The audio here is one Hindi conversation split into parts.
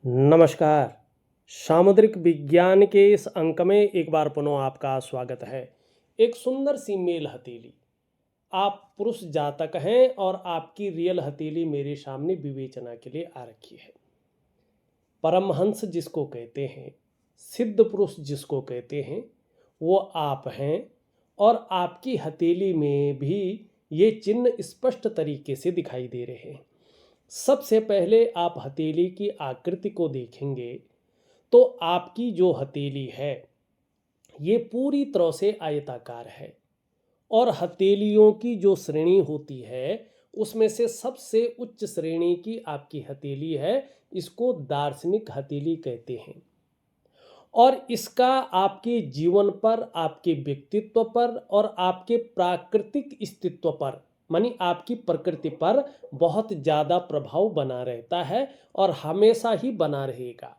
नमस्कार। सामुद्रिक विज्ञान के इस अंक में एक बार पुनः आपका स्वागत है। एक सुंदर सी मेल हथेली। आप पुरुष जातक हैं और आपकी रियल हथेली मेरे सामने विवेचना के लिए आ रखी है। परमहंस जिसको कहते हैं, सिद्ध पुरुष जिसको कहते हैं, वो आप हैं और आपकी हथेली में भी ये चिन्ह स्पष्ट तरीके से दिखाई दे रहे हैं। सबसे पहले आप हथेली की आकृति को देखेंगे तो आपकी जो हथेली है ये पूरी तरह से आयताकार है और हथेलियों की जो श्रेणी होती है उसमें से सबसे उच्च श्रेणी की आपकी हथेली है। इसको दार्शनिक हथेली कहते हैं और इसका आपके जीवन पर, आपके व्यक्तित्व पर और आपके प्राकृतिक अस्तित्व पर, मानी आपकी प्रकृति पर बहुत ज़्यादा प्रभाव बना रहता है और हमेशा ही बना रहेगा।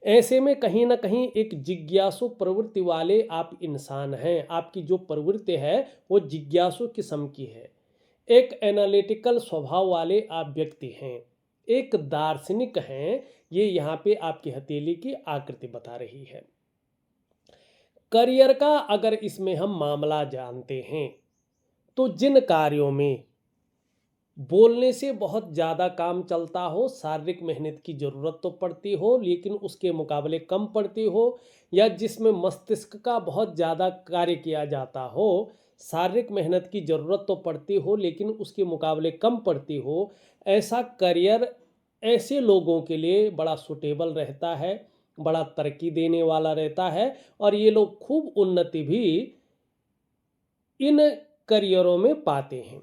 ऐसे में कहीं ना कहीं एक जिज्ञासु प्रवृत्ति वाले आप इंसान हैं। आपकी जो प्रवृत्ति है वो जिज्ञासु किस्म की है। एक एनालिटिकल स्वभाव वाले आप व्यक्ति हैं, एक दार्शनिक हैं। ये यहाँ पे आपकी हथेली की आकृति बता रही है। करियर का अगर इसमें हम मामला जानते हैं तो जिन कार्यों में बोलने से बहुत ज़्यादा काम चलता हो, शारीरिक मेहनत की ज़रूरत तो पड़ती हो लेकिन उसके मुकाबले कम पड़ती हो, या जिसमें मस्तिष्क का बहुत ज़्यादा कार्य किया जाता हो, शारीरिक मेहनत की ज़रूरत तो पड़ती हो लेकिन उसके मुकाबले कम पड़ती हो, ऐसा करियर ऐसे लोगों के लिए बड़ा सुटेबल रहता है, बड़ा तरक्की देने वाला रहता है और ये लोग खूब उन्नति भी इन करियरों में पाते हैं।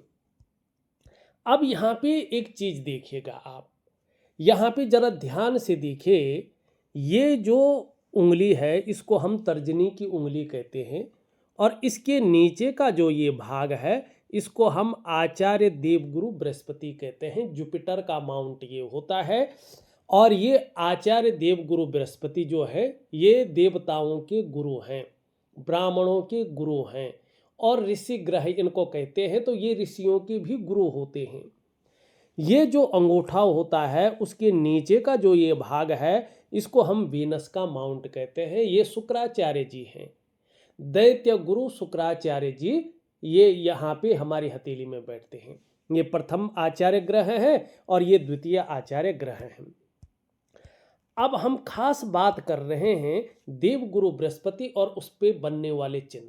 अब यहाँ पे एक चीज़ देखिएगा आप, यहाँ पे ज़रा ध्यान से देखिए। ये जो उंगली है इसको हम तर्जनी की उंगली कहते हैं और इसके नीचे का जो ये भाग है इसको हम आचार्य देवगुरु बृहस्पति कहते हैं। जुपिटर का माउंट ये होता है और ये आचार्य देवगुरु बृहस्पति जो है ये देवताओं के गुरु हैं, ब्राह्मणों के गुरु हैं और ऋषि ग्रह इनको कहते हैं। तो ये ऋषियों के भी गुरु होते हैं। ये जो अंगूठा होता है उसके नीचे का जो ये भाग है इसको हम वीनस का माउंट कहते हैं। ये शुक्राचार्य जी हैं, दैत्य गुरु शुक्राचार्य जी। ये यहाँ पे हमारी हथेली में बैठते हैं। ये प्रथम आचार्य ग्रह है और ये द्वितीय आचार्य ग्रह हैं। अब हम खास बात कर रहे हैं देवगुरु बृहस्पति और उस पे बनने वाले चिन्ह।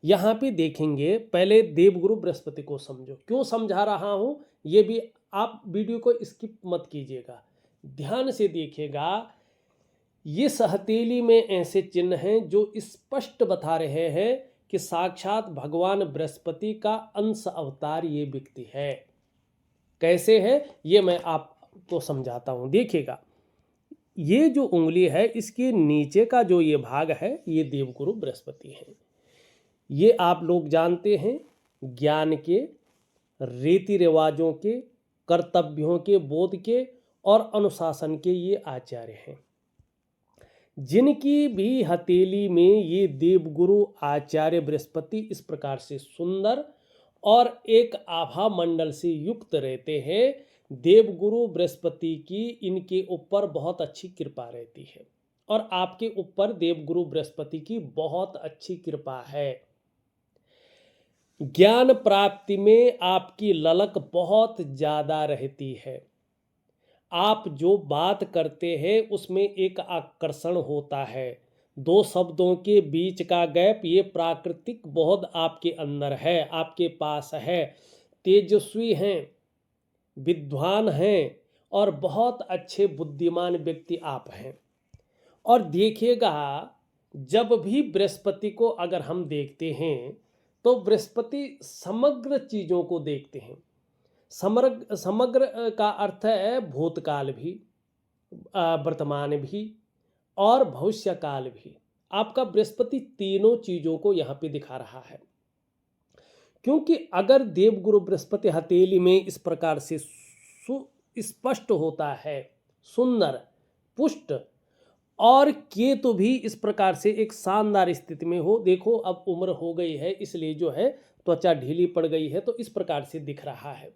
यहाँ पे देखेंगे, पहले देवगुरु बृहस्पति को समझो। क्यों समझा रहा हूँ ये भी आप वीडियो को स्किप मत कीजिएगा, ध्यान से देखिएगा। इस हथेली में ऐसे चिन्ह हैं जो स्पष्ट बता रहे हैं कि साक्षात भगवान बृहस्पति का अंश अवतार ये व्यक्ति है। कैसे है ये मैं आपको समझाता हूँ, देखिएगा। ये जो उंगली है इसके नीचे का जो ये भाग है ये देवगुरु बृहस्पति है। ये आप लोग जानते हैं ज्ञान के, रीति रिवाजों के, कर्तव्यों के, बोध के और अनुशासन के ये आचार्य हैं। जिनकी भी हथेली में ये देवगुरु आचार्य बृहस्पति इस प्रकार से सुंदर और एक आभा मंडल से युक्त रहते हैं, देवगुरु बृहस्पति की इनके ऊपर बहुत अच्छी कृपा रहती है और आपके ऊपर देवगुरु बृहस्पति की बहुत अच्छी कृपा है। ज्ञान प्राप्ति में आपकी ललक बहुत ज़्यादा रहती है। आप जो बात करते हैं उसमें एक आकर्षण होता है। दो शब्दों के बीच का गैप ये प्राकृतिक बहुत आपके अंदर है, आपके पास है। तेजस्वी हैं, विद्वान हैं और बहुत अच्छे बुद्धिमान व्यक्ति आप हैं। और देखिएगा, जब भी बृहस्पति को अगर हम देखते हैं तो बृहस्पति समग्र चीज़ों को देखते हैं। समग्र का अर्थ है भूतकाल भी, वर्तमान भी और भविष्यकाल भी। आपका बृहस्पति तीनों चीज़ों को यहाँ पे दिखा रहा है। क्योंकि अगर देवगुरु बृहस्पति हथेली में इस प्रकार से स्पष्ट होता है, सुंदर, पुष्ट, और केतु भी इस प्रकार से एक शानदार स्थिति में हो। देखो अब उम्र हो गई है इसलिए जो है त्वचा ढीली पड़ गई है तो इस प्रकार से दिख रहा है।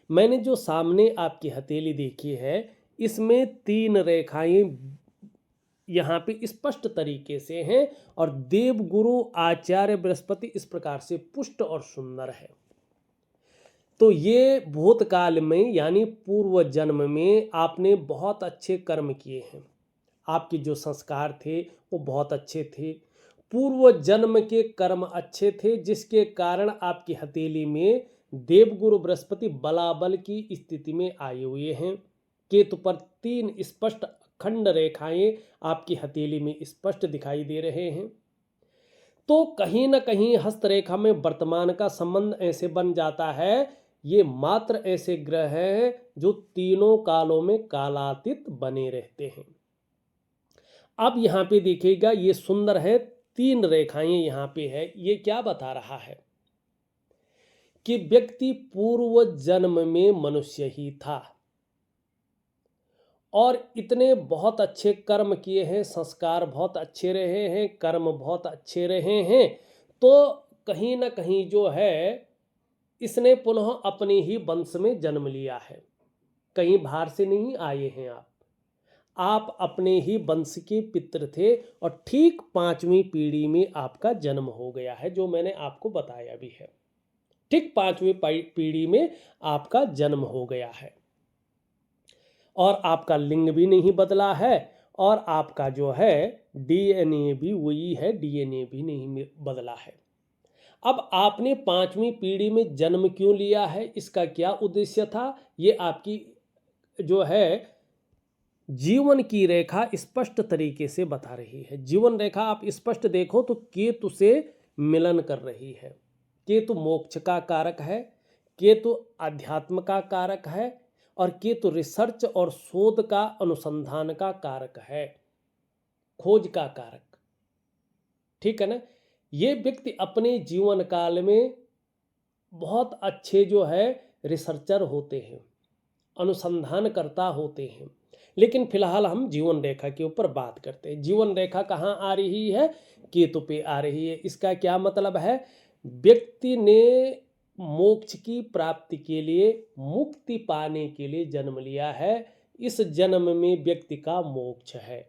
मैंने जो सामने आपकी हथेली देखी है इसमें 3 रेखाएं यहाँ पे स्पष्ट तरीके से हैं और देवगुरु आचार्य बृहस्पति इस प्रकार से पुष्ट और सुंदर है। तो ये भूतकाल में यानी पूर्व जन्म में आपने बहुत अच्छे कर्म किए हैं, आपके जो संस्कार थे वो बहुत अच्छे थे, पूर्व जन्म के कर्म अच्छे थे, जिसके कारण आपकी हथेली में देवगुरु बृहस्पति बलाबल की स्थिति में आए हुए हैं। केतु पर 3 स्पष्ट अखंड रेखाएं आपकी हथेली में स्पष्ट दिखाई दे रहे हैं। तो कहीं ना कहीं हस्तरेखा में वर्तमान का संबंध ऐसे बन जाता है, ये मात्र ऐसे ग्रह हैं जो तीनों कालों में कालातीत बने रहते हैं। अब यहाँ पे देखिएगा, ये सुंदर है, 3 रेखाएं यहाँ पे है। ये क्या बता रहा है कि व्यक्ति पूर्व जन्म में मनुष्य ही था और इतने बहुत अच्छे कर्म किए हैं, संस्कार बहुत अच्छे रहे हैं, कर्म बहुत अच्छे रहे हैं, तो कहीं ना कहीं जो है इसने पुनः अपने ही वंश में जन्म लिया है। कहीं बाहर से नहीं आए हैं आप अपने ही वंश के पितृ थे और ठीक 5वीं पीढ़ी में आपका जन्म हो गया है, जो मैंने आपको बताया भी है। ठीक 5वीं पीढ़ी में आपका जन्म हो गया है और आपका लिंग भी नहीं बदला है और आपका जो है डीएनए भी वही है, डीएनए भी नहीं बदला है। अब आपने 5वीं पीढ़ी में जन्म क्यों लिया है, इसका क्या उद्देश्य था, ये आपकी जो है जीवन की रेखा स्पष्ट तरीके से बता रही है। जीवन रेखा आप स्पष्ट देखो तो केतु से मिलन कर रही है। केतु मोक्ष का कारक है, केतु अध्यात्म का कारक है और केतु रिसर्च और शोध का, अनुसंधान का कारक है, खोज का कारक। ठीक है ना। ये व्यक्ति अपने जीवन काल में बहुत अच्छे जो है रिसर्चर होते हैं, अनुसंधानकर्ता होते हैं। लेकिन फिलहाल हम जीवन रेखा के ऊपर बात करते हैं। जीवन रेखा कहाँ आ रही है, केतु पे आ रही है। इसका क्या मतलब है, व्यक्ति ने मोक्ष की प्राप्ति के लिए, मुक्ति पाने के लिए जन्म लिया है। इस जन्म में व्यक्ति का मोक्ष है।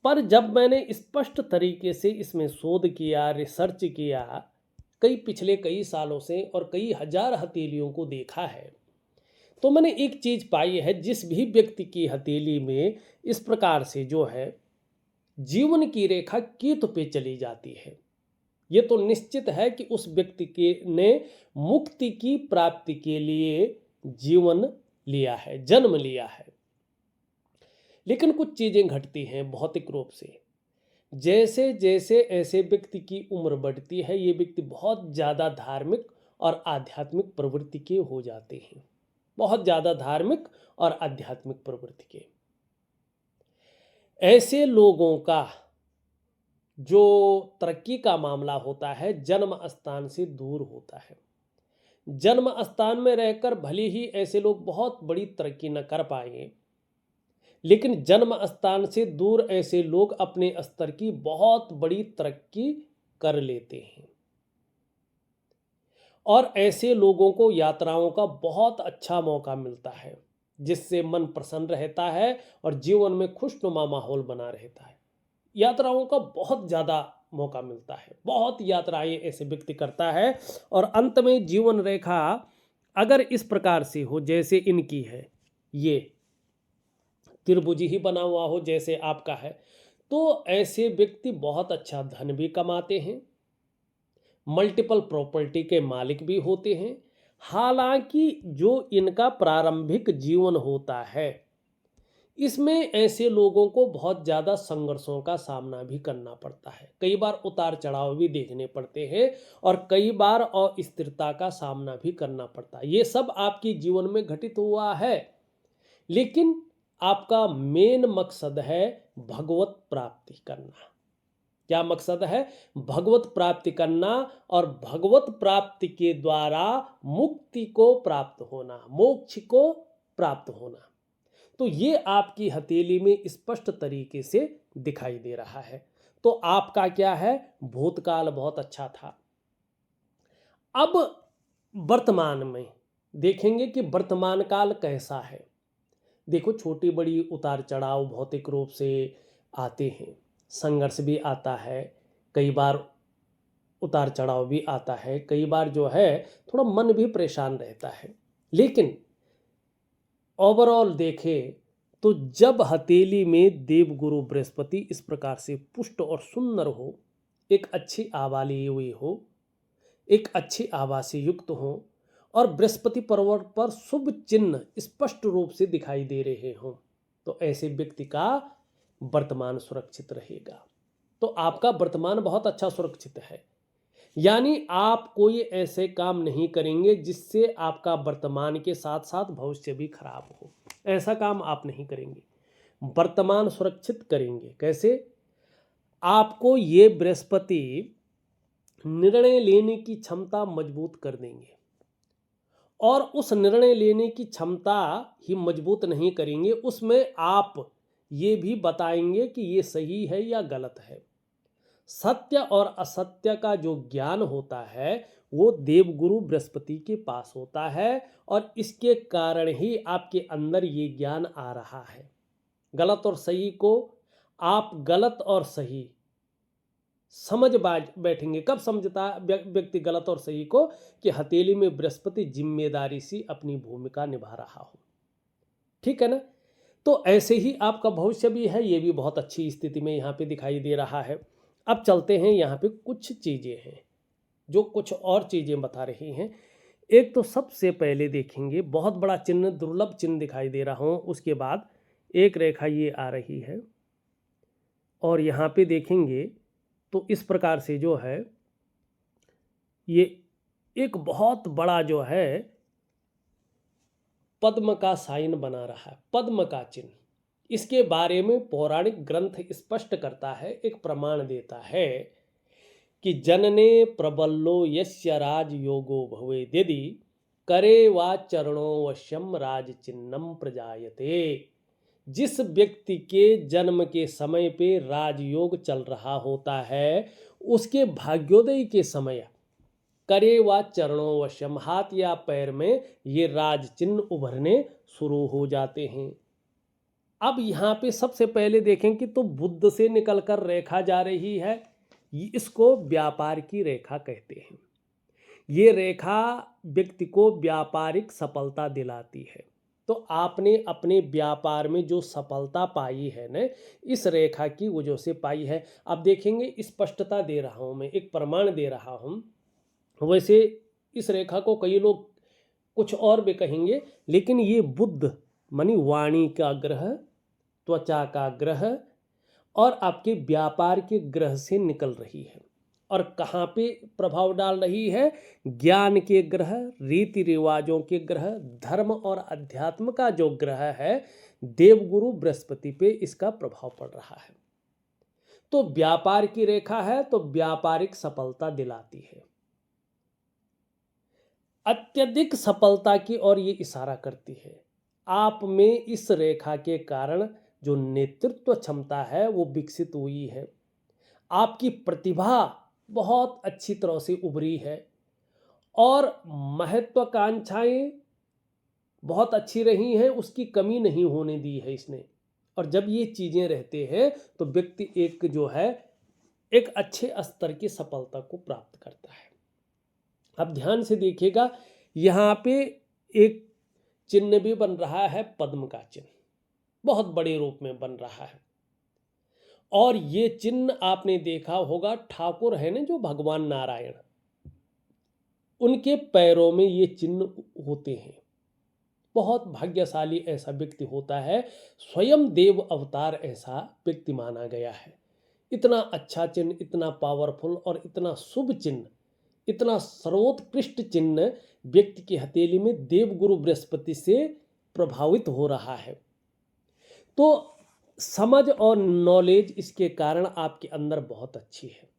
पर जब मैंने स्पष्ट तरीके से इसमें शोध किया, रिसर्च किया, पिछले कई सालों से और कई हजार हथेलियों को देखा है, तो मैंने एक चीज पाई है, जिस भी व्यक्ति की हथेली में इस प्रकार से जो है जीवन की रेखा केतु पे चली जाती है, ये तो निश्चित है कि उस व्यक्ति के ने मुक्ति की प्राप्ति के लिए जीवन लिया है, जन्म लिया है। लेकिन कुछ चीजें घटती हैं भौतिक रूप से। जैसे जैसे ऐसे व्यक्ति की उम्र बढ़ती है, ये व्यक्ति बहुत ज़्यादा धार्मिक और आध्यात्मिक प्रवृत्ति के हो जाते हैं, बहुत ज़्यादा धार्मिक और आध्यात्मिक प्रवृत्ति के। ऐसे लोगों का जो तरक्की का मामला होता है, जन्म स्थान से दूर होता है। जन्म स्थान में रहकर भले ही ऐसे लोग बहुत बड़ी तरक्की न कर पाएंगे, लेकिन जन्म स्थान से दूर ऐसे लोग अपने स्तर की बहुत बड़ी तरक्की कर लेते हैं। और ऐसे लोगों को यात्राओं का बहुत अच्छा मौका मिलता है, जिससे मन प्रसन्न रहता है और जीवन में खुशनुमा माहौल बना रहता है। यात्राओं का बहुत ज़्यादा मौका मिलता है, बहुत यात्राएं ऐसे व्यक्ति करता है और अंत में जीवन रेखा अगर इस प्रकार से हो जैसे इनकी है, ये त्रिभुज ही बना हुआ हो जैसे आपका है, तो ऐसे व्यक्ति बहुत अच्छा धन भी कमाते हैं, मल्टीपल प्रॉपर्टी के मालिक भी होते हैं। हालांकि जो इनका प्रारंभिक जीवन होता है, इसमें ऐसे लोगों को बहुत ज़्यादा संघर्षों का सामना भी करना पड़ता है, कई बार उतार चढ़ाव भी देखने पड़ते हैं और कई बार अस्थिरता का सामना भी करना पड़ता है। ये सब आपके जीवन में घटित हुआ है, लेकिन आपका मेन मकसद है भगवत प्राप्ति करना। क्या मकसद है, भगवत प्राप्ति करना और भगवत प्राप्ति के द्वारा मुक्ति को प्राप्त होना, मोक्ष को प्राप्त होना। तो ये आपकी हथेली में स्पष्ट तरीके से दिखाई दे रहा है। तो आपका क्या है, भूतकाल बहुत अच्छा था। अब वर्तमान में देखेंगे कि वर्तमान काल कैसा है। देखो, छोटी बड़ी उतार चढ़ाव भौतिक रूप से आते हैं, संघर्ष भी आता है, कई बार उतार चढ़ाव भी आता है, कई बार जो है थोड़ा मन भी परेशान रहता है। लेकिन ओवरऑल देखें तो जब हथेली में देवगुरु बृहस्पति इस प्रकार से पुष्ट और सुंदर हो, एक अच्छी आभा ली हुई हो, एक अच्छी आभा से युक्त हो और बृहस्पति पर्वत पर शुभ चिन्ह स्पष्ट रूप से दिखाई दे रहे हों, तो ऐसे व्यक्ति का वर्तमान सुरक्षित रहेगा। तो आपका वर्तमान बहुत अच्छा सुरक्षित है, यानी आप कोई ऐसे काम नहीं करेंगे जिससे आपका वर्तमान के साथ साथ भविष्य भी खराब हो। ऐसा काम आप नहीं करेंगे, वर्तमान सुरक्षित करेंगे। कैसे? आपको ये बृहस्पति निर्णय लेने की क्षमता मजबूत कर देंगे, और उस निर्णय लेने की क्षमता ही मजबूत नहीं करेंगे, उसमें आप ये भी बताएंगे कि ये सही है या गलत है। सत्य और असत्य का जो ज्ञान होता है वो देवगुरु बृहस्पति के पास होता है, और इसके कारण ही आपके अंदर ये ज्ञान आ रहा है। गलत और सही को आप गलत और सही समझ बैठेंगे। कब समझता व्यक्ति गलत और सही को? कि हथेली में बृहस्पति जिम्मेदारी सी अपनी भूमिका निभा रहा हो। ठीक है ना? तो ऐसे ही आपका भविष्य भी है, ये भी बहुत अच्छी स्थिति में यहाँ पे दिखाई दे रहा है। अब चलते हैं, यहाँ पे कुछ चीज़ें हैं जो कुछ और चीज़ें बता रही हैं। एक तो सबसे पहले देखेंगे, बहुत बड़ा चिन्ह, दुर्लभ चिन्ह दिखाई दे रहा हूँ, उसके बाद एक रेखा ये आ रही है, और यहाँ पे देखेंगे तो इस प्रकार से जो है ये एक बहुत बड़ा जो है पद्म का साइन बना रहा है, पद्म का चिन्ह। इसके बारे में पौराणिक ग्रंथ स्पष्ट करता है, एक प्रमाण देता है कि जनने प्रबल्लो यस्य राज योगो भवेद यदि करे वा चरणो वश्यम राज चिन्हम प्रजायते। जिस व्यक्ति के जन्म के समय पे राजयोग चल रहा होता है, उसके भाग्योदय के समय करे वा चरणों वश्यम, हाथ या पैर में ये राज चिन्ह उभरने शुरू हो जाते हैं। अब यहाँ पे सबसे पहले देखें कि तो बुध से निकलकर रेखा जा रही है, इसको व्यापार की रेखा कहते हैं। ये रेखा व्यक्ति को व्यापारिक सफलता दिलाती है। तो आपने अपने व्यापार में जो सफलता पाई है ना, इस रेखा की वजह से पाई है। अब देखेंगे, स्पष्टता दे रहा हूँ मैं, एक प्रमाण दे रहा हूँ। वैसे इस रेखा को कई लोग कुछ और भी कहेंगे, लेकिन ये बुध मानी वाणी का ग्रह, त्वचा का ग्रह और आपके व्यापार के ग्रह से निकल रही है। और कहाँ पे प्रभाव डाल रही है? ज्ञान के ग्रह, रीति रिवाजों के ग्रह, धर्म और अध्यात्म का जो ग्रह है देवगुरु बृहस्पति पे इसका प्रभाव पड़ रहा है। तो व्यापार की रेखा है तो व्यापारिक सफलता दिलाती है, अत्यधिक सफलता की ओर ये इशारा करती है। आप में इस रेखा के कारण जो नेतृत्व क्षमता है वो विकसित हुई है, आपकी प्रतिभा बहुत अच्छी तरह से उभरी है, और महत्वाकांक्षाएं बहुत अच्छी रही हैं, उसकी कमी नहीं होने दी है इसने। और जब ये चीज़ें रहते हैं तो व्यक्ति एक जो है एक अच्छे स्तर की सफलता को प्राप्त करता है। अब ध्यान से देखिएगा, यहाँ पे एक चिन्ह भी बन रहा है, पद्म का चिन्ह बहुत बड़े रूप में बन रहा है। और ये चिन्ह आपने देखा होगा, ठाकुर है ना जो भगवान नारायण, उनके पैरों में ये चिन्ह होते हैं। बहुत भाग्यशाली ऐसा व्यक्ति होता है, स्वयं देव अवतार ऐसा व्यक्ति माना गया है। इतना अच्छा चिन्ह, इतना पावरफुल और इतना शुभ चिन्ह, इतना सर्वोत्कृष्ट चिन्ह व्यक्ति की हथेली में देवगुरु बृहस्पति से प्रभावित हो रहा है। तो समझ और नॉलेज इसके कारण आपके अंदर बहुत अच्छी है।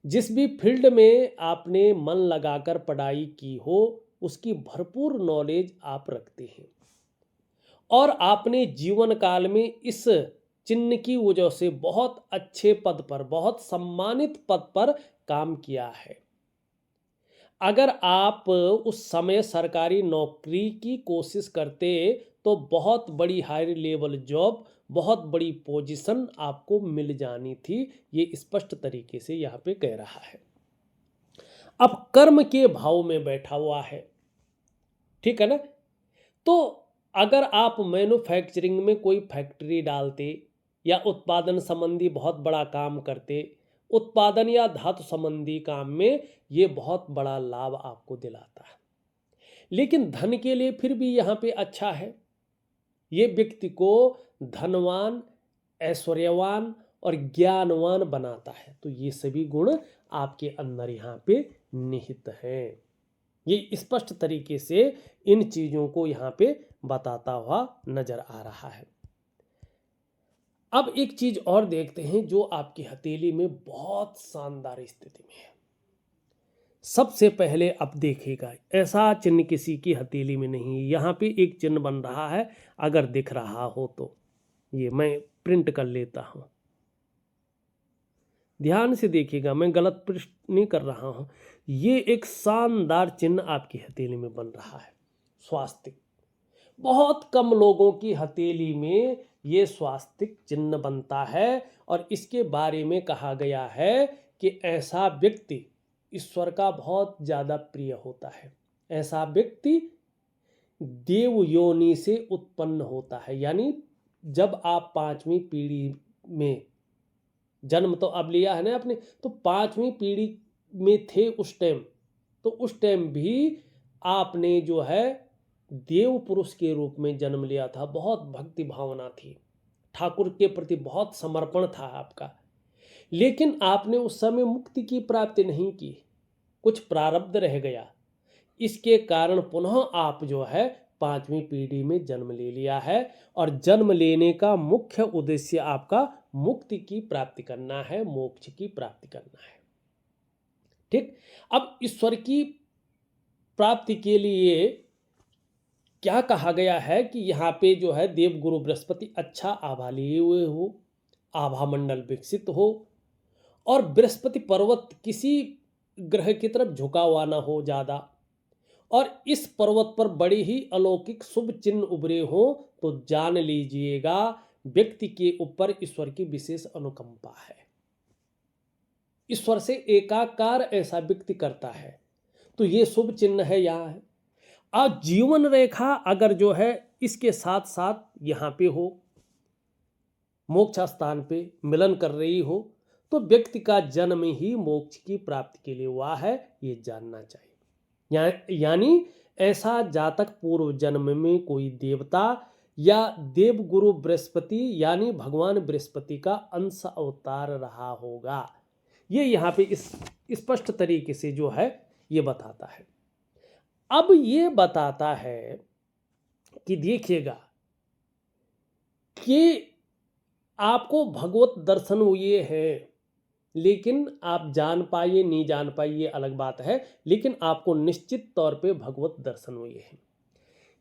जिस भी फील्ड में आपने मन लगाकर पढ़ाई की हो उसकी भरपूर नॉलेज आप रखते हैं, और आपने जीवन काल में इस चिन्ह की वजह से बहुत अच्छे पद पर, बहुत सम्मानित पद पर काम किया है। अगर आप उस समय सरकारी नौकरी की कोशिश करते तो बहुत बड़ी हाई लेवल जॉब, बहुत बड़ी पोजीशन आपको मिल जानी थी। ये स्पष्ट तरीके से यहाँ पे कह रहा है। अब कर्म के भाव में बैठा हुआ है, ठीक है ना। तो अगर आप मैन्युफैक्चरिंग में कोई फैक्ट्री डालते या उत्पादन संबंधी बहुत बड़ा काम करते, उत्पादन या धातु संबंधी काम में ये बहुत बड़ा लाभ आपको दिलाता है। लेकिन धन के लिए फिर भी यहाँ पे अच्छा है, ये व्यक्ति को धनवान, ऐश्वर्यवान और ज्ञानवान बनाता है। तो ये सभी गुण आपके अंदर यहाँ पे निहित हैं। ये स्पष्ट तरीके से इन चीजों को यहाँ पे बताता हुआ नजर आ रहा है। अब एक चीज और देखते हैं जो आपकी हथेली में बहुत शानदार स्थिति में है। सबसे पहले अब देखिएगा, ऐसा चिन्ह किसी की हथेली में नहीं है। यहाँ पे एक चिन्ह बन रहा है, अगर दिख रहा हो तो ये मैं प्रिंट कर लेता हूं। ध्यान से देखिएगा, मैं गलत प्रिंट नहीं कर रहा हूं। ये एक शानदार चिन्ह आपकी हथेली में बन रहा है, स्वास्तिक। बहुत कम लोगों की हथेली में ये स्वास्तिक चिन्ह बनता है और इसके बारे में कहा गया है कि ऐसा व्यक्ति ईश्वर का बहुत ज्यादा प्रिय होता है। ऐसा व्यक्ति देव योनि से उत्पन्न होता है। यानी जब आप 5वीं पीढ़ी में जन्म तो अब लिया है ना आपने, तो 5वीं पीढ़ी में थे उस टाइम, तो उस टाइम भी आपने जो है देव पुरुष के रूप में जन्म लिया था। बहुत भक्ति भावना थी, ठाकुर के प्रति बहुत समर्पण था आपका। लेकिन आपने उस समय मुक्ति की प्राप्ति नहीं की, कुछ प्रारब्ध रह गया। इसके कारण पुनः आप जो है 5वीं पीढ़ी में जन्म ले लिया है और जन्म लेने का मुख्य उद्देश्य आपका मुक्ति की प्राप्ति करना है, मोक्ष की प्राप्ति करना है। ठीक। अब ईश्वर की प्राप्ति के लिए क्या कहा गया है कि यहाँ पे जो है देव गुरु बृहस्पति अच्छा आभा लिए हुए हो, आभा मंडल विकसित हो और बृहस्पति पर्वत किसी ग्रह की तरफ झुका हुआ ना हो ज्यादा, और इस पर्वत पर बड़े ही अलौकिक शुभ चिन्ह उभरे हो, तो जान लीजिएगा व्यक्ति के ऊपर ईश्वर की विशेष अनुकंपा है। ईश्वर से एकाकार ऐसा व्यक्ति करता है, तो ये शुभ चिन्ह है यहाँ है। अब जीवन रेखा अगर जो है इसके साथ साथ यहाँ पे हो, मोक्ष स्थान पे मिलन कर रही हो, तो व्यक्ति का जन्म ही मोक्ष की प्राप्ति के लिए हुआ है, ये जानना चाहिए। यानी ऐसा जातक पूर्व जन्म में कोई देवता या देव गुरु बृहस्पति यानी भगवान बृहस्पति का अंश अवतार रहा होगा। ये यहाँ पे इस स्पष्ट तरीके से जो है ये बताता है। अब ये बताता है कि देखिएगा कि आपको भगवत दर्शन हुए हैं, लेकिन आप जान पाइए नहीं जान पाइए अलग बात है, लेकिन आपको निश्चित तौर पे भगवत दर्शन हुए हैं।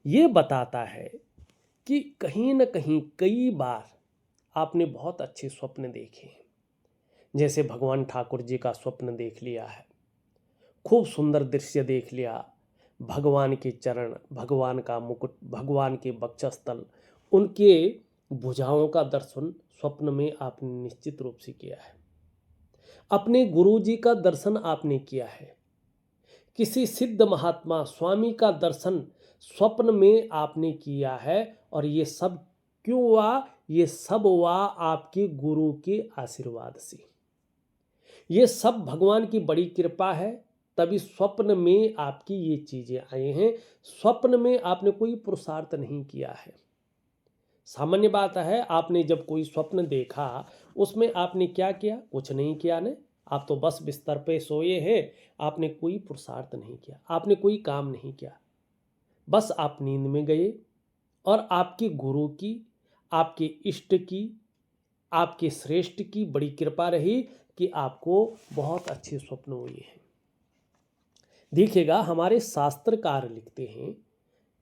ये बताता है कि कहीं न कहीं कई बार आपने बहुत अच्छे स्वप्न देखे हैं। जैसे भगवान ठाकुर जी का स्वप्न देख लिया है, खूब सुंदर दृश्य देख लिया, भगवान के चरण, भगवान का मुकुट, भगवान के वक्षस्थल, उनके भुजाओं का दर्शन स्वप्न में आपने निश्चित रूप से किया है। अपने गुरु जी का दर्शन आपने किया है, किसी सिद्ध महात्मा स्वामी का दर्शन स्वप्न में आपने किया है। और ये सब क्यों हुआ? ये सब हुआ आपके गुरु के आशीर्वाद से। ये सब भगवान की बड़ी कृपा है, तभी स्वप्न में आपकी ये चीजें आई हैं। स्वप्न में आपने कोई पुरुषार्थ नहीं किया है। सामान्य बात है, आपने जब कोई स्वप्न देखा उसमें आपने क्या किया? कुछ नहीं किया ने, आप तो बस बिस्तर पे सोए हैं, आपने कोई पुरुषार्थ नहीं किया, आपने कोई काम नहीं किया, बस आप नींद में गए और आपके गुरु की, आपके इष्ट की, आपके श्रेष्ठ की बड़ी कृपा रही कि आपको बहुत अच्छे स्वप्न हुए हैं। देखिएगा हमारे शास्त्रकार लिखते हैं,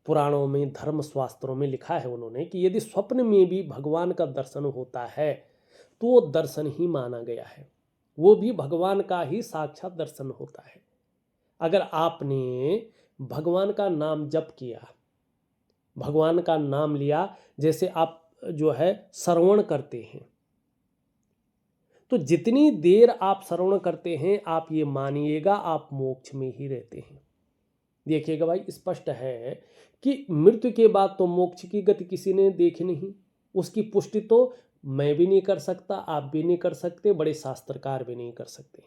पुराणों में, धर्म शास्त्रों में लिखा है उन्होंने कि यदि स्वप्न में भी भगवान का दर्शन होता है तो वो दर्शन ही माना गया है, वो भी भगवान का ही साक्षात दर्शन होता है। अगर आपने भगवान का नाम जप किया भगवान का नाम लिया, जैसे आप जो है श्रवण करते हैं, तो जितनी देर आप श्रवण करते हैं आप ये मानिएगा आप मोक्ष में ही रहते हैं। देखिएगा भाई, स्पष्ट है कि मृत्यु के बाद तो मोक्ष की गति किसी ने देखी नहीं, उसकी पुष्टि तो मैं भी नहीं कर सकता, आप भी नहीं कर सकते, बड़े शास्त्रकार भी नहीं कर सकते।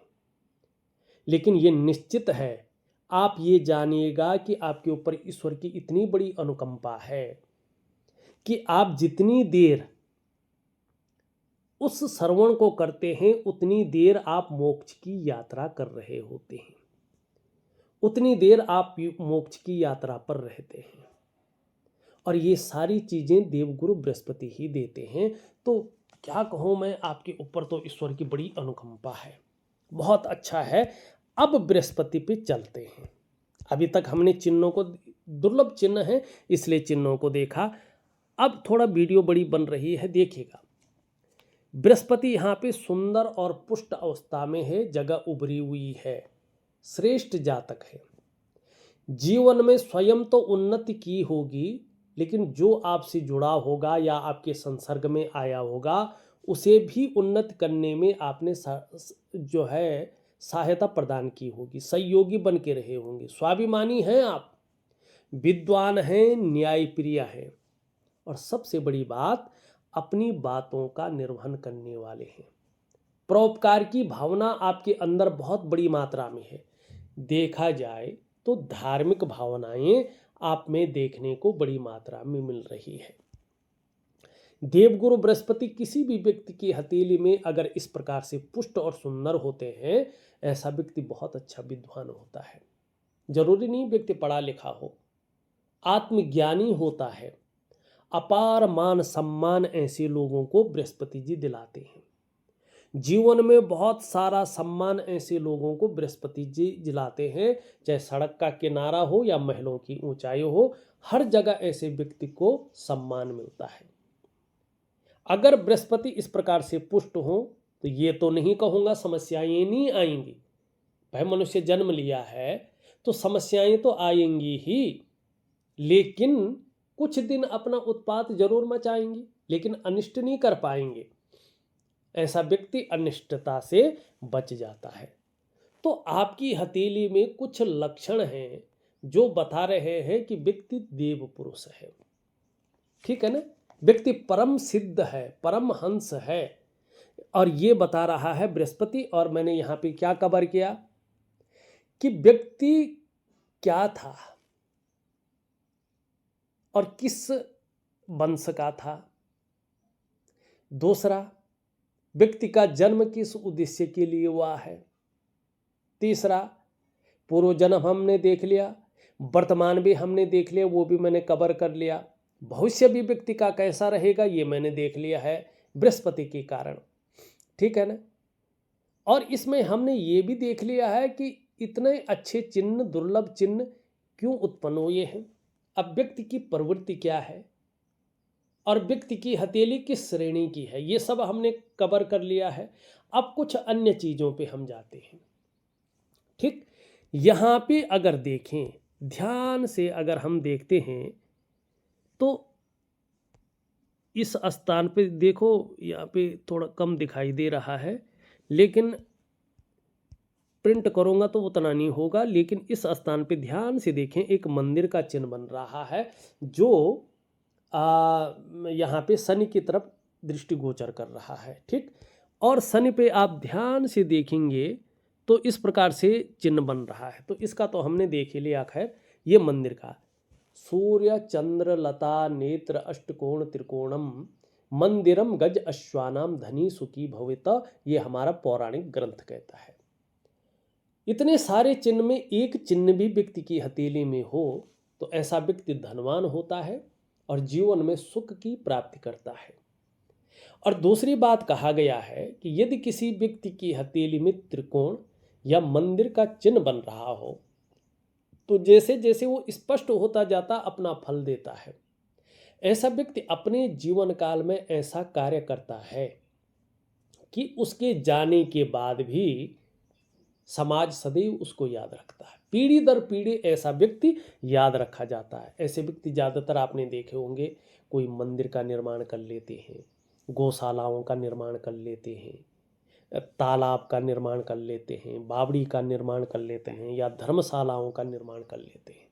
लेकिन ये निश्चित है, आप ये जानिएगा कि आपके ऊपर ईश्वर की इतनी बड़ी अनुकंपा है कि आप जितनी देर उस श्रवण को करते हैं उतनी देर आप मोक्ष की यात्रा कर रहे होते हैं, उतनी देर आप मोक्ष की यात्रा पर रहते हैं। और ये सारी चीज़ें देवगुरु बृहस्पति ही देते हैं। तो क्या कहूँ मैं, आपके ऊपर तो ईश्वर की बड़ी अनुकंपा है, बहुत अच्छा है। अब बृहस्पति पे चलते हैं। अभी तक हमने चिन्हों को, दुर्लभ चिन्ह है इसलिए चिन्हों को देखा। अब थोड़ा वीडियो बड़ी बन रही है, देखिएगा। बृहस्पति यहाँ पे सुंदर और पुष्ट अवस्था में है, जगह उभरी हुई है, श्रेष्ठ जातक है। जीवन में स्वयं तो उन्नति की होगी, लेकिन जो आपसे जुड़ा होगा या आपके संसर्ग में आया होगा उसे भी उन्नत करने में आपने जो है सहायता प्रदान की होगी, सहयोगी बन के रहे होंगे। स्वाभिमानी हैं आप, विद्वान हैं, न्यायप्रिय हैं, और सबसे बड़ी बात अपनी बातों का निर्वहन करने वाले हैं। परोपकार की भावना आपके अंदर बहुत बड़ी मात्रा में है। देखा जाए तो धार्मिक भावनाएं आप में देखने को बड़ी मात्रा में मिल रही है। देवगुरु बृहस्पति किसी भी व्यक्ति की हथेली में अगर इस प्रकार से पुष्ट और सुंदर होते हैं, ऐसा व्यक्ति बहुत अच्छा विद्वान होता है। जरूरी नहीं व्यक्ति पढ़ा लिखा हो, आत्मज्ञानी होता है। अपार मान सम्मान ऐसे लोगों को बृहस्पति जी दिलाते हैं। जीवन में बहुत सारा सम्मान ऐसे लोगों को बृहस्पति जी दिलाते हैं, चाहे सड़क का किनारा हो या महलों की ऊंचाई हो, हर जगह ऐसे व्यक्ति को सम्मान मिलता है। अगर बृहस्पति इस प्रकार से पुष्ट हो तो ये तो नहीं कहूँगा समस्याएं नहीं आएंगी। भाई मनुष्य जन्म लिया है तो समस्याएं तो आएंगी ही, लेकिन कुछ दिन अपना उत्पात जरूर मचाएंगे, लेकिन अनिष्ट नहीं कर पाएंगे। ऐसा व्यक्ति अनिष्टता से बच जाता है। तो आपकी हथेली में कुछ लक्षण हैं जो बता रहे हैं कि व्यक्ति देव पुरुष है, ठीक है ना। व्यक्ति परम सिद्ध है, परम हंस है, और ये बता रहा है बृहस्पति। और मैंने यहाँ पे क्या कवर किया कि व्यक्ति क्या था और किस वंश का था। दूसरा, व्यक्ति का जन्म किस उद्देश्य के लिए हुआ है। तीसरा, पूर्व जन्म हमने देख लिया, वर्तमान भी हमने देख लिया, वो भी मैंने कवर कर लिया। भविष्य भी व्यक्ति का कैसा रहेगा ये मैंने देख लिया है बृहस्पति के कारण, ठीक है ना। और इसमें हमने ये भी देख लिया है कि इतने अच्छे चिन्ह, दुर्लभ चिन्ह क्यों उत्पन्न हुए हैं। अब व्यक्ति की प्रवृत्ति क्या है और व्यक्ति की हथेली किस श्रेणी की है, ये सब हमने कवर कर लिया है। अब कुछ अन्य चीज़ों पे हम जाते हैं, ठीक। यहाँ पे अगर देखें, ध्यान से अगर हम देखते हैं तो इस स्थान पे देखो, यहाँ पे थोड़ा कम दिखाई दे रहा है, लेकिन प्रिंट करूँगा तो उतना नहीं होगा। लेकिन इस स्थान पे ध्यान से देखें, एक मंदिर का चिन्ह बन रहा है जो यहाँ पे शनि की तरफ दृष्टिगोचर कर रहा है, ठीक। और शनि पे आप ध्यान से देखेंगे तो इस प्रकार से चिन्ह बन रहा है। तो इसका तो हमने देख ही लिया। खैर, ये मंदिर का सूर्य चंद्र लता नेत्र अष्टकोण त्रिकोणम मंदिरम गज अश्वानाम धनी सुखी भवित, ये हमारा पौराणिक ग्रंथ कहता है। इतने सारे चिन्ह में एक चिन्ह भी व्यक्ति की हथेली में हो तो ऐसा व्यक्ति धनवान होता है और जीवन में सुख की प्राप्ति करता है। और दूसरी बात कहा गया है कि यदि किसी व्यक्ति की हथेली में त्रिकोण या मंदिर का चिन्ह बन रहा हो तो जैसे जैसे वो स्पष्ट होता जाता अपना फल देता है। ऐसा व्यक्ति अपने जीवन काल में ऐसा कार्य करता है कि उसके जाने के बाद भी समाज सदैव उसको याद रखता है। पीढ़ी दर पीढ़ी ऐसा व्यक्ति याद रखा जाता है। ऐसे व्यक्ति ज़्यादातर आपने देखे होंगे, कोई मंदिर का निर्माण कर लेते हैं, गौशालाओं का निर्माण कर लेते हैं, तालाब का निर्माण कर लेते हैं, बावड़ी का निर्माण कर लेते हैं, या धर्मशालाओं का निर्माण कर लेते हैं,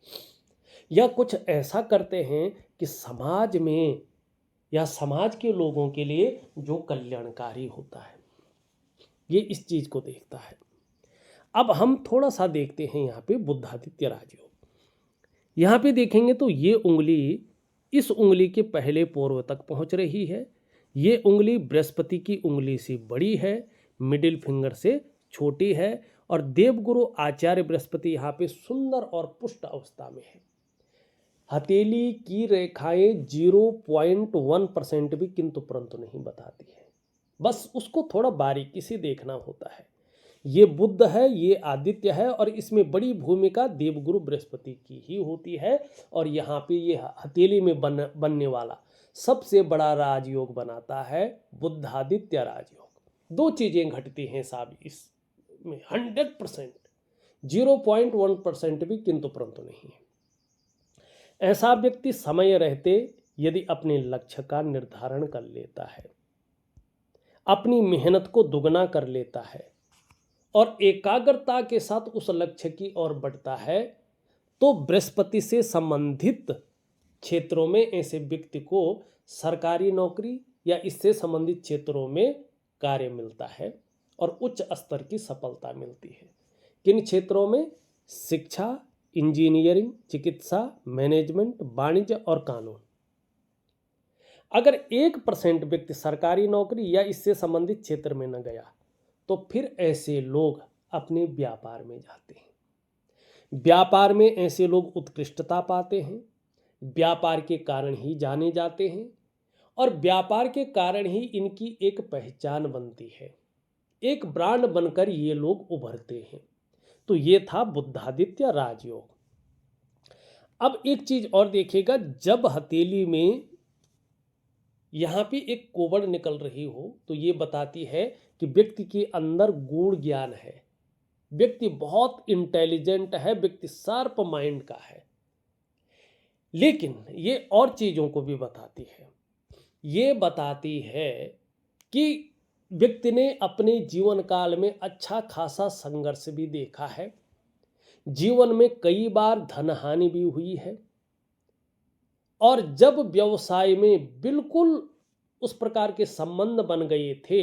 या कुछ ऐसा करते हैं कि समाज में या समाज के लोगों के लिए जो कल्याणकारी होता है, ये इस चीज़ को देखता है। अब हम थोड़ा सा देखते हैं यहाँ पे बुद्धादित्य राजयोग। यहाँ पे देखेंगे तो ये उंगली इस उंगली के पहले पोर्व तक पहुँच रही है। ये उंगली बृहस्पति की उंगली से बड़ी है, मिडिल फिंगर से छोटी है, और देवगुरु आचार्य बृहस्पति यहाँ पे सुंदर और पुष्ट अवस्था में है। हथेली की रेखाएं 0.1% भी किंतु परंतु नहीं बताती है, बस उसको थोड़ा बारीकी से देखना होता है। ये बुध है, ये आदित्य है, और इसमें बड़ी भूमिका देवगुरु बृहस्पति की ही होती है। और यहाँ पे ये हथेली में बनने वाला सबसे बड़ा राजयोग बनाता है बुद्धादित्य राजयोग। दो चीज़ें घटती हैं साहब इसमें, 100%, 0.1% भी किंतु परंतु नहीं है। ऐसा व्यक्ति समय रहते यदि अपने लक्ष्य का निर्धारण कर लेता है, अपनी मेहनत को दुगना कर लेता है और एकाग्रता के साथ उस लक्ष्य की ओर बढ़ता है, तो बृहस्पति से संबंधित क्षेत्रों में ऐसे व्यक्ति को सरकारी नौकरी या इससे संबंधित क्षेत्रों में कार्य मिलता है और उच्च स्तर की सफलता मिलती है। किन क्षेत्रों में? शिक्षा, इंजीनियरिंग, चिकित्सा, मैनेजमेंट, वाणिज्य और कानून। अगर 1% व्यक्ति सरकारी नौकरी या इससे संबंधित क्षेत्र में न गया तो फिर ऐसे लोग अपने व्यापार में जाते हैं। व्यापार में ऐसे लोग उत्कृष्टता पाते हैं, व्यापार के कारण ही जाने जाते हैं और व्यापार के कारण ही इनकी एक पहचान बनती है, एक ब्रांड बनकर ये लोग उभरते हैं। तो ये था बुद्धादित्य राजयोग। अब एक चीज और देखिएगा, जब हथेली में यहाँ पे एक कोबड़ निकल रही हो तो ये बताती है कि व्यक्ति के अंदर गूढ़ ज्ञान है, व्यक्ति बहुत इंटेलिजेंट है, व्यक्ति शार्प माइंड का है। लेकिन ये और चीज़ों को भी बताती है, ये बताती है कि व्यक्ति ने अपने जीवन काल में अच्छा खासा संघर्ष भी देखा है, जीवन में कई बार धन हानि भी हुई है, और जब व्यवसाय में बिल्कुल उस प्रकार के संबंध बन गए थे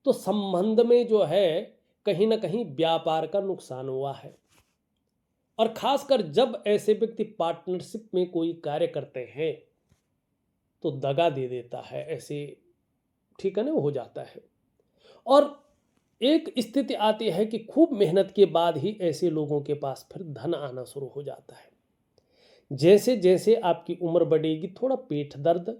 तो संबंध में जो है कहीं ना कहीं व्यापार का नुकसान हुआ है। और खासकर जब ऐसे व्यक्ति पार्टनरशिप में कोई कार्य करते हैं तो दगा दे देता है, ऐसे ठीक है ना, हो जाता है। और एक स्थिति आती है कि खूब मेहनत के बाद ही ऐसे लोगों के पास फिर धन आना शुरू हो जाता है। जैसे जैसे आपकी उम्र बढ़ेगी, थोड़ा पेट दर्द,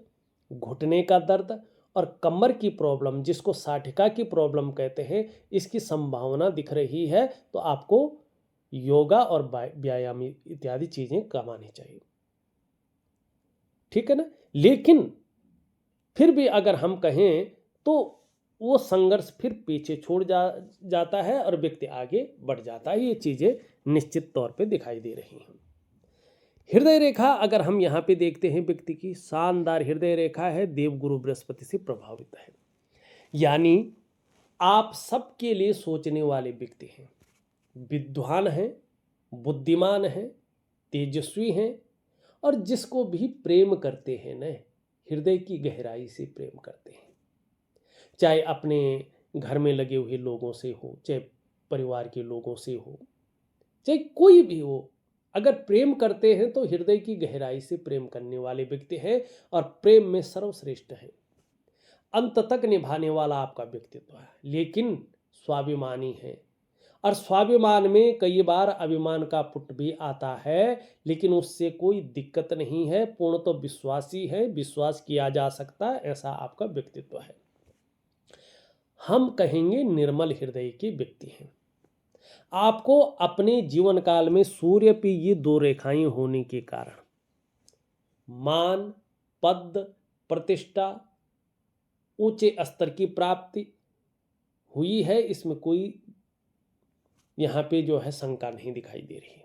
घुटने का दर्द और कमर की प्रॉब्लम, जिसको साठिका की प्रॉब्लम कहते हैं, इसकी संभावना दिख रही है, तो आपको योगा और व्यायाम इत्यादि चीज़ें करवानी चाहिए, ठीक है ना। लेकिन फिर भी अगर हम कहें तो वो संघर्ष फिर पीछे छोड़ जाता है और व्यक्ति आगे बढ़ जाता है। ये चीज़ें निश्चित तौर पे दिखाई दे रही हैं। हृदय रेखा अगर हम यहाँ पे देखते हैं, व्यक्ति की शानदार हृदय रेखा है, देवगुरु बृहस्पति से प्रभावित है, यानी आप सबके लिए सोचने वाले व्यक्ति हैं, विद्वान हैं, बुद्धिमान हैं, तेजस्वी हैं, और जिसको भी प्रेम करते हैं न, हृदय की गहराई से प्रेम करते हैं। चाहे अपने घर में लगे हुए लोगों से हो, चाहे परिवार के लोगों से हो, चाहे कोई भी हो, अगर प्रेम करते हैं तो हृदय की गहराई से प्रेम करने वाले व्यक्ति हैं और प्रेम में सर्वश्रेष्ठ है, अंत तक निभाने वाला आपका व्यक्तित्व है। लेकिन स्वाभिमानी है, और स्वाभिमान में कई बार अभिमान का पुट भी आता है, लेकिन उससे कोई दिक्कत नहीं है, पूर्ण तो विश्वासी है, विश्वास किया जा सकता है, ऐसा आपका व्यक्तित्व है। हम कहेंगे निर्मल हृदय के व्यक्ति हैं। आपको अपने जीवन काल में सूर्य पे ये दो रेखाएं होने के कारण मान, पद, प्रतिष्ठा, ऊंचे स्तर की प्राप्ति हुई है, इसमें कोई यहाँ पे जो है शंका नहीं दिखाई दे रही है।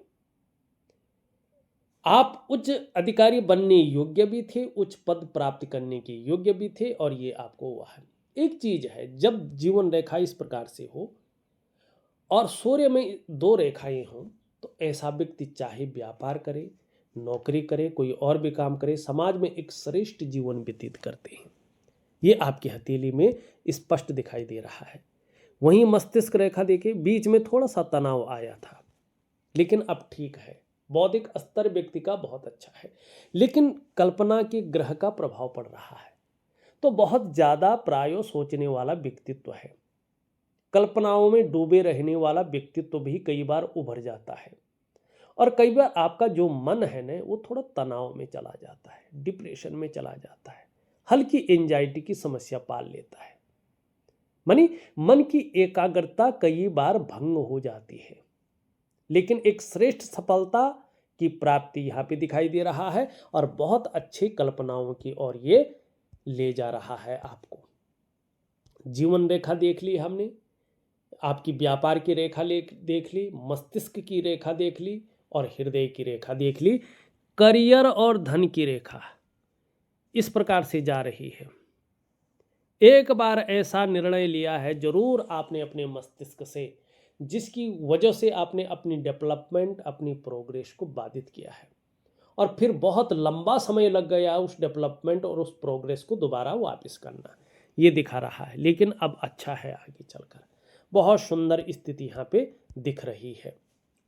आप उच्च अधिकारी बनने योग्य भी थे, उच्च पद प्राप्त करने के योग्य भी थे, और ये आपको हुआ है। एक चीज है, जब जीवन रेखा इस प्रकार से हो और सूर्य में दो रेखाएं हों, तो ऐसा व्यक्ति चाहे व्यापार करे, नौकरी करे, कोई और भी काम करे, समाज में एक श्रेष्ठ जीवन व्यतीत करते हैं। ये आपकी हथेली में स्पष्ट दिखाई दे रहा है। वहीं मस्तिष्क रेखा देखिए, बीच में थोड़ा सा तनाव आया था, लेकिन अब ठीक है। बौद्धिक स्तर व्यक्ति का बहुत अच्छा है, लेकिन कल्पना के ग्रह का प्रभाव पड़ रहा है, तो बहुत ज्यादा प्रायो सोचने वाला व्यक्तित्व है। कल्पनाओं में डूबे रहने वाला व्यक्तित्व भी कई बार उभर जाता है, और कई बार आपका जो मन है ना, वो थोड़ा तनाव में चला जाता है, डिप्रेशन में चला जाता है, हल्की एंजाइटी की समस्या पाल लेता है। मानी मन की एकाग्रता कई बार भंग हो जाती है, लेकिन एक श्रेष्ठ सफलता की प्राप्ति यहाँ पे दिखाई दे रहा है, और बहुत अच्छी कल्पनाओं की ओर ये ले जा रहा है आपको। जीवन रेखा देख ली हमने, आपकी व्यापार की रेखा देख ली, मस्तिष्क की रेखा देख ली, और हृदय की रेखा देख ली। करियर और धन की रेखा इस प्रकार से जा रही है। एक बार ऐसा निर्णय लिया है जरूर आपने अपने मस्तिष्क से, जिसकी वजह से आपने अपनी डेवलपमेंट, अपनी प्रोग्रेस को बाधित किया है, और फिर बहुत लंबा समय लग गया उस डेवलपमेंट और उस प्रोग्रेस को दोबारा वापस करना, ये दिखा रहा है। लेकिन अब अच्छा है, आगे चलकर बहुत सुंदर स्थिति यहाँ पे दिख रही है,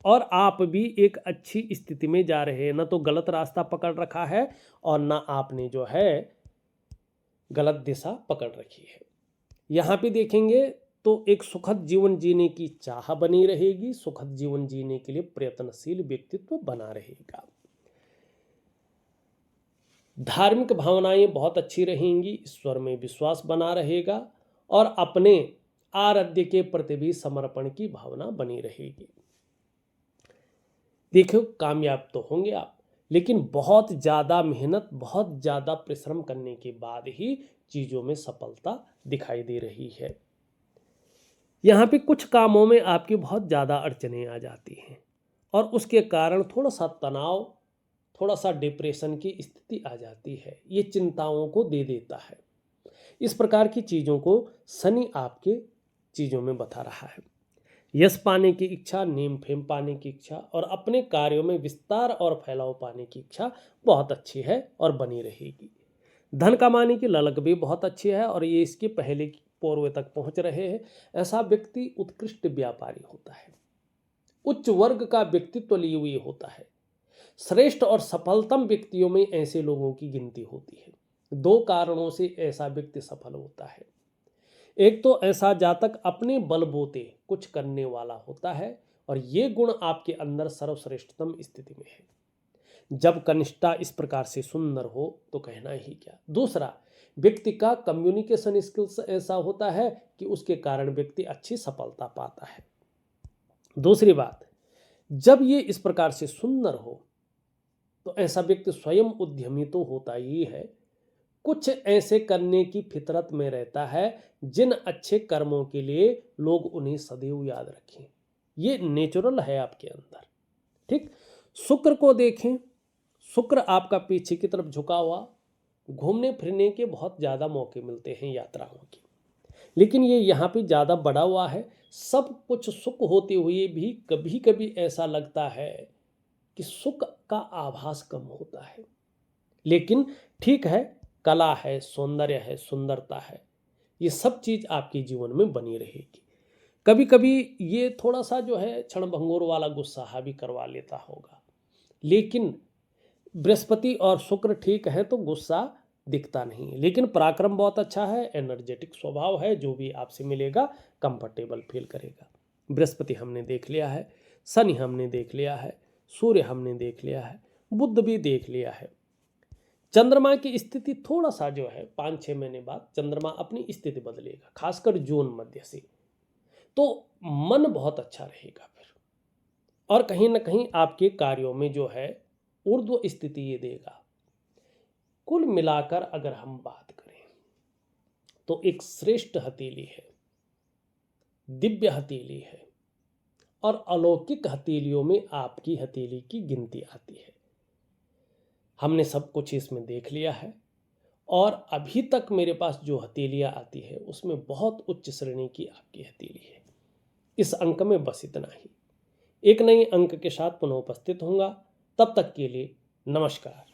और आप भी एक अच्छी स्थिति में जा रहे हैं। न तो गलत रास्ता पकड़ रखा है, और न आपने जो है गलत दिशा पकड़ रखी है। यहाँ पे देखेंगे तो एक सुखद जीवन जीने की चाह बनी रहेगी, सुखद जीवन जीने के लिए प्रयत्नशील व्यक्तित्व बना रहेगा। धार्मिक भावनाएं बहुत अच्छी रहेंगी, ईश्वर में विश्वास बना रहेगा, और अपने आराध्य के प्रति भी समर्पण की भावना बनी रहेगी। देखो, कामयाब तो होंगे आप, लेकिन बहुत ज़्यादा मेहनत, बहुत ज़्यादा परिश्रम करने के बाद ही चीज़ों में सफलता दिखाई दे रही है। यहाँ पे कुछ कामों में आपकी बहुत ज़्यादा अड़चनें आ जाती हैं, और उसके कारण थोड़ा सा तनाव, थोड़ा सा डिप्रेशन की स्थिति आ जाती है। ये चिंताओं को दे देता है। इस प्रकार की चीज़ों को शनि आपके चीज़ों में बता रहा है। यश पाने की इच्छा, नेम फेम पाने की इच्छा, और अपने कार्यों में विस्तार और फैलाव पाने की इच्छा बहुत अच्छी है और बनी रहेगी। धन कमाने की ललक भी बहुत अच्छी है, और ये इसके पहले की पूर्व तक पहुंच रहे हैं। ऐसा व्यक्ति उत्कृष्ट व्यापारी होता है, उच्च वर्ग का व्यक्तित्व लिए हुए होता है। श्रेष्ठ और सफलतम व्यक्तियों में ऐसे लोगों की गिनती होती है। दो कारणों से ऐसा व्यक्ति सफल होता है। एक तो ऐसा जातक अपने बलबूते कुछ करने वाला होता है, और ये गुण आपके अंदर सर्वश्रेष्ठतम स्थिति में है। जब कनिष्ठा इस प्रकार से सुंदर हो तो कहना ही क्या। दूसरा, व्यक्ति का कम्युनिकेशन स्किल्स ऐसा होता है कि उसके कारण व्यक्ति अच्छी सफलता पाता है। दूसरी बात, जब ये इस प्रकार से सुंदर हो तो ऐसा व्यक्ति स्वयं उद्यमी तो होता ही है, कुछ ऐसे करने की फितरत में रहता है जिन अच्छे कर्मों के लिए लोग उन्हें सदैव याद रखें। ये नेचुरल है आपके अंदर। ठीक, शुक्र को देखें, शुक्र आपका पीछे की तरफ झुका हुआ, घूमने फिरने के बहुत ज़्यादा मौके मिलते हैं यात्राओं के, लेकिन ये यहाँ पे ज़्यादा बड़ा हुआ है। सब कुछ सुख होते हुए भी कभी कभी ऐसा लगता है कि सुख का आभास कम होता है। लेकिन ठीक है, कला है, सौंदर्य है, सुंदरता है, ये सब चीज़ आपके जीवन में बनी रहेगी। कभी कभी ये थोड़ा सा जो है क्षणभंगुर वाला गुस्सा भी करवा लेता होगा, लेकिन बृहस्पति और शुक्र ठीक है तो गुस्सा दिखता नहीं है। लेकिन पराक्रम बहुत अच्छा है, एनर्जेटिक स्वभाव है, जो भी आपसे मिलेगा कंफर्टेबल फील करेगा। बृहस्पति हमने देख लिया है, शनि हमने देख लिया है, सूर्य हमने देख लिया है, बुध भी देख लिया है। चंद्रमा की स्थिति थोड़ा सा जो है 5-6 महीने बाद चंद्रमा अपनी स्थिति बदलेगा, खासकर जून मध्य से, तो मन बहुत अच्छा रहेगा फिर, और कहीं ना कहीं आपके कार्यों में जो है ऊर्ध्व स्थिति ये देगा। कुल मिलाकर अगर हम बात करें तो एक श्रेष्ठ हथेली है, दिव्य हथेली है, और अलौकिक हथेलियों में आपकी हथेली की गिनती आती है। हमने सब कुछ इसमें देख लिया है और अभी तक मेरे पास जो हथेलियाँ आती है उसमें बहुत उच्च श्रेणी की आपकी हथेली है। इस अंक में बस इतना ही। एक नए अंक के साथ पुनः उपस्थित होऊंगा। तब तक के लिए नमस्कार।